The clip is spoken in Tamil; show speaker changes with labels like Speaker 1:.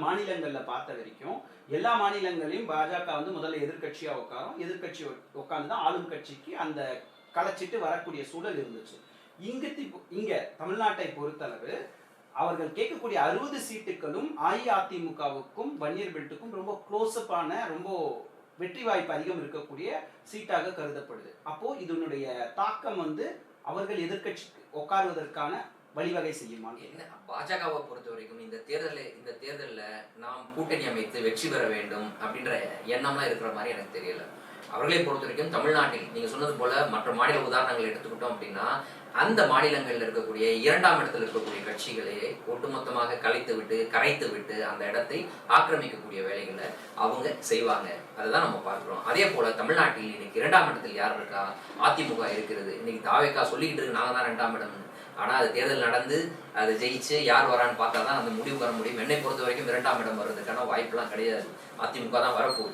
Speaker 1: மாநிலங்கள்ல பார்த்த வரைக்கும் எல்லா மாநிலங்களையும் பாஜக வந்து முதல்ல எதிர்கட்சியா உட்காரும், எதிர்கட்சி உட்கார்ந்து தான் ஆளும் கட்சிக்கு அந்த கலைச்சிட்டு வரக்கூடிய சூழல் இருந்துச்சு. இங்க தமிழ்நாட்டை பொறுத்தளவு அவர்கள் கேட்கக்கூடிய 60 சீட்டுகளும் அஇஅதிமுகவுக்கும் வன்னியர் பெல்ட்டுக்கும் ரொம்ப க்ளோஸ்அப்பான, ரொம்ப வெற்றி வாய்ப்பு அதிகம் இருக்கக்கூடிய சீட்டாக கருதப்படுது. அப்போ இதனுடைய தாக்கம் வந்து அவர்கள் எதிர்கட்சி உட்காருவதற்கான வழிவகை செய்யுமா?
Speaker 2: என்ன பாஜகவை பொறுத்த வரைக்கும் இந்த தேர்தலில் நாம் கூட்டணி அமைத்து வெற்றி பெற வேண்டும் அப்படின்ற எண்ணம்லாம் இருக்கிற மாதிரி எனக்கு தெரியல. அவர்களை பொறுத்த வரைக்கும் தமிழ்நாட்டில் நீங்க சொன்னது போல மற்ற மாநில உதாரணங்களை எடுத்துக்கிட்டோம் அப்படின்னா அந்த மாநிலங்களில் இருக்கக்கூடிய 2ஆம் இடத்தில் இருக்கக்கூடிய கட்சிகளை ஒட்டுமொத்தமாக கரைத்து விட்டு அந்த இடத்தை ஆக்கிரமிக்கக்கூடிய வேலைகளை அவங்க செய்வாங்க. அதுதான் நம்ம பார்க்கிறோம். அதே போல தமிழ்நாட்டில் இன்னைக்கு 2ஆம் இடத்தில் யார் இருக்கா? அதிமுக இருக்கிறது. இன்னைக்கு தாவேக்கா சொல்லிக்கிட்டு இருக்கு நாங்க தான் 2ஆம் இடம். ஆனா அது தேர்தல் நடந்து அதை ஜெயிச்சு யார் வரான்னு பார்த்தா தான் அந்த முடிவு வர முடியும். என்னை பொறுத்த வரைக்கும் 2ஆம் இடம் வர்றதுக்கான வாய்ப்புலாம் கிடையாது. அதிமுக தான் வரப்போகுது.